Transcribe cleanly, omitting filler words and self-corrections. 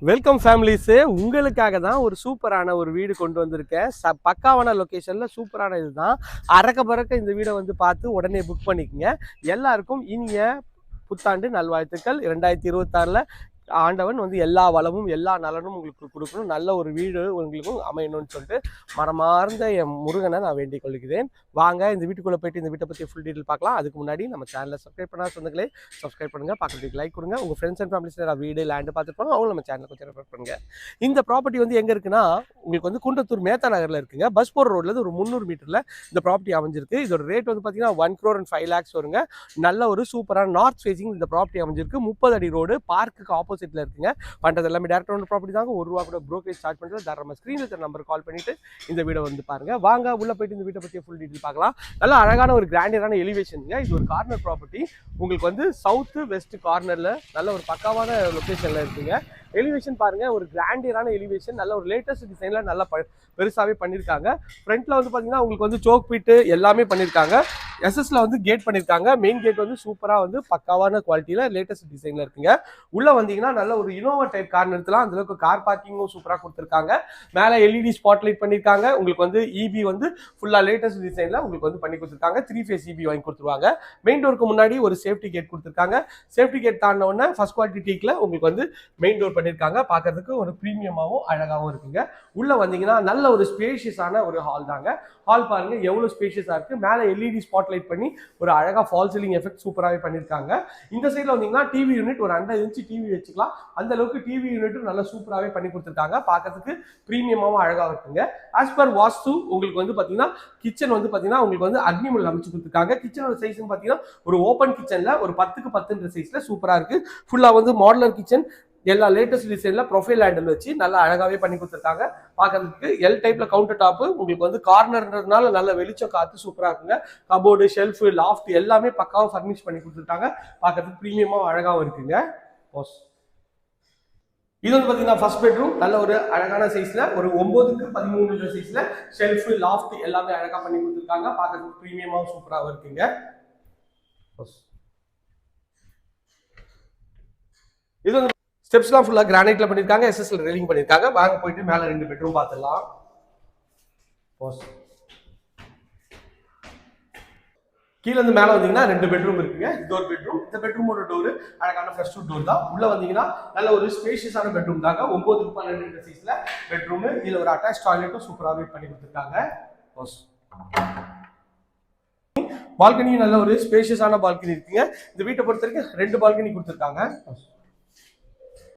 Welcome families. உங்களுக்காக தான் ஒரு சூப்பரான ஒரு வீடு கொண்டு வந்திருக்கேன். பக்காவான லொக்கேஷனில் சூப்பரான இதுதான். அறக்க பறக்க இந்த வீடை வந்து பார்த்து உடனே புக் பண்ணிக்கோங்க. எல்லாருக்கும் இனிய புத்தாண்டு நல்வாழ்த்துக்கள். 2026ல் ஆண்டவன் வந்து எல்லா வளமும் எல்லா நலனும் உங்களுக்கு கொடுக்கணும். நல்ல ஒரு வீடு உங்களுக்கும் அமையணும்னு சொல்லிட்டு மனமார்ந்த என் முருகனை நான் வேண்டிக் கொள்கிறேன். வாங்க இந்த வீட்டுக்குள்ளே போயிட்டு இந்த வீட்டை பற்றி ஃபுல் டீட்டெயில் பார்க்கலாம். அதுக்கு முன்னாடி நம்ம சேனலை சப்ஸ்கிரைப் பண்ணாத சொந்தங்களே சப்ஸ்கிரைப் பண்ணுங்கள், பக்கத்துக்கு லைக் கொடுங்க. உங்கள் ஃப்ரெண்ட்ஸ் அண்ட் ஃபேமிலிஸ் வீடு லேண்டு பார்த்துருப்பாங்க, அவங்களும் நம்ம சேனலை கொஞ்சம் ரெஃபர் பண்ணுங்கள். இந்த ப்ராப்பர்ட்டி வந்து எங்கே இருக்குன்னா, உங்களுக்கு வந்து குன்றத்தூர் மேத்தா நகரில் இருக்குங்க. பஸ் போகிற ரோட்லேருந்து ஒரு 300 மீட்டரில் இந்த ப்ராப்பர்ட்டி அமைஞ்சிருக்கு. இதோட ரேட் வந்து பார்த்தீங்கன்னா 1,05,00,000 வருங்க. நல்ல ஒரு சூப்பரான நார்த் ஃபேசிங் இந்த ப்ராப்பர்ட்டி அமைஞ்சிருக்கு. 30 அடி ரோடு, பார்க்குக்கு ஆப்போசிட்ல இருக்குங்க. பண்ணுறது எல்லாமே டேரக்ட் ஒன்று ப்ராப்பர்ட்டி தாங்க. ₹1 கூட ப்ரோக்கரேஜ் சார்ஜ் பண்ணுறது. தாராளமாக ஸ்க்ரீனில் இருக்கிற நம்பர் கால் பண்ணிட்டு இந்த வீடை வந்து பாருங்க. வாங்க உள்ள போயிட்டு இந்த வீட்டை பற்றி ஃபுல் டீட்டெயில் பார்க்கலாம். நல்லா அழகான ஒரு கிராண்டியரான எலிவேஷனுங்க. இது ஒரு கார்னர் ப்ராப்பர்ட்டி. உங்களுக்கு வந்து சவுத்து வெஸ்ட் கார்னரில் நல்ல ஒரு பக்காவான லொக்கேஷனில் இருக்குங்க. எலிவேஷன் பாருங்க, ஒரு கிராண்டியரான எலிவேஷன். நல்ல ஒரு லேட்டஸ்ட் டிசைனில் நல்லா பெருசாகவே பண்ணியிருக்காங்க. ஃப்ரண்ட்டில் வந்து பார்த்தீங்கன்னா உங்களுக்கு வந்து சோக் பீட்டு எல்லாமே பண்ணியிருக்காங்க. எஸ்எஸ்ல வந்து கேட் பண்ணியிருக்காங்க. மெயின் கேட் வந்து சூப்பராக வந்து பக்காவான குவாலிட்டியில் லேட்டஸ்ட் டிசைனில் இருக்குங்க. உள்ளே வந்தீங்கன்னா நல்ல ஒரு இனோவா டைப் கார் நிறுத்தலாம். அந்தளவுக்கு கார் பார்க்கிங்கும் சூப்பராக கொடுத்துருக்காங்க. மேலே எல்இடி ஸ்பாட் லைட் பண்ணியிருக்காங்க. உங்களுக்கு வந்து இபி வந்து ஃபுல்லாக லேட்டஸ்ட் டிசைனில் உங்களுக்கு வந்து பண்ணி கொடுத்துருக்காங்க. 3 ஃபேஸ் இபி வாங்கி கொடுத்துருவாங்க. மெயின் டோருக்கு முன்னாடி ஒரு சேஃப்டி கேட் கொடுத்துருக்காங்க. சேஃப்டி கேட் தாண்டின உடனே ஃபர்ஸ்ட் குவாலிட்டி டீக்கில் உங்களுக்கு வந்து மெயின் டோர் பண்ணியிருக்காங்க. பார்க்கறதுக்கு ஒரு ப்ரீமியமாகவும் அழகாகவும் இருக்குங்க. உள்ளே வந்தீங்கன்னா நல்ல ஒரு ஸ்பேஷியஸான ஒரு ஹால் தாங்க. ஹால் பாருங்க எவ்வளோ ஸ்பேஷியஸாக இருக்குது. மேலே எல்இடி ஸ்பாட் லைட் பண்ணி ஒரு அழகாக ஃபால் சீலிங் எஃபெக்ட் சூப்பராகவே பண்ணியிருக்காங்க. இந்த சைடில் வந்தீங்கன்னா டிவி யூனிட் ஒரு 100 இன்ச்சு டிவி வச்சுக்கலாம். அந்த அளவுக்கு டிவி யூனிட்டும் நல்லா சூப்பராகவே பண்ணி கொடுத்துருக்காங்க. பார்க்கறதுக்கு ப்ரீமியமாகவும் அழகாக இருக்குங்க. ஆஸ் பர் வாஸ்து உங்களுக்கு வந்து பார்த்தீங்கன்னா கிச்சன் வந்து பார்த்தீங்கன்னா உங்களுக்கு வந்து அக்னிமுள் அமைச்சு கொடுத்துருக்காங்க. கிச்சனோட சைஸ்ன்னு பார்த்தீங்கன்னா ஒரு ஓப்பன் கிச்சனில் ஒரு 10க்கு 10ன்ற சைஸில் சூப்பராக இருக்குது. ஃபுல்லாக வந்து மாடுலர் கிச்சன், எல்லா லேட்டஸ்ட் டிசைன்ல ப்ரொஃபைல் ஹேண்டில் வச்சு நல்லா அழகாவே பண்ணி கொடுத்துருக்காங்க. பார்க்கறதுக்கு எல் டைப்ல கவுண்டர் டாப்பு, உங்களுக்கு வந்து கார்னர்ன்றதுனால நல்ல வெளிச்சம் காத்து சூப்பரா இருக்குங்க. கபோர்டு, ஷெல்ஃப், லாஃப்ட் எல்லாமே பக்காவா ஃபர்னிஷ் பண்ணி கொடுத்துருக்காங்க. பார்க்கறதுக்கு ப்ரீமியமா அழகாவும் இருக்குங்க. இது வந்து பார்த்தீங்கன்னா ஃபர்ஸ்ட் பெட்ரூம். நல்ல ஒரு அழகான சைஸ்ல ஒரு 9க்கு 13 சைஸ்ல ஷெல்ஃப், லாஃப்ட் எல்லாமே அழகா பண்ணி கொடுத்துருக்காங்க. பார்க்கறதுக்கு ப்ரீமியமாவும் சூப்பராகவும் இருக்குங்க. இது வந்து ஸ்டெப்ஸ்லாம் ஃபுல்லாக கிரானைட்ல பண்ணியிருக்காங்க. எஸ்எஸ்ல ரெயிலிங் பண்ணியிருக்காங்க. வாங்க போயிட்டு மேலே 2 பெட்ரூம் பார்த்துடலாம். கீழே இருந்து மேலே வந்தீங்கன்னா 2 பெட்ரூம் இருக்குங்க. இது ஒரு பெட்ரூம். இந்த பெட்ரூமோட டோர் அழகான ஃப்ரெஷ் டோர் தான். உள்ள வந்தீங்கன்னா நல்ல ஒரு ஸ்பேஷியஸான பெட்ரூம் தாங்க. 9க்கு 12 சைஸ்ல பெட்ரூம். இதுல ஒரு அட்டாச் டாய்லெட்டும் சூப்பராகவே பண்ணி கொடுத்துருக்காங்க. பால்கனியும் நல்ல ஒரு ஸ்பேஷியஸான பால்கனி இருக்குங்க. இந்த வீட்டை பொறுத்த வரைக்கும் 2 பால்கனி கொடுத்துருக்காங்க.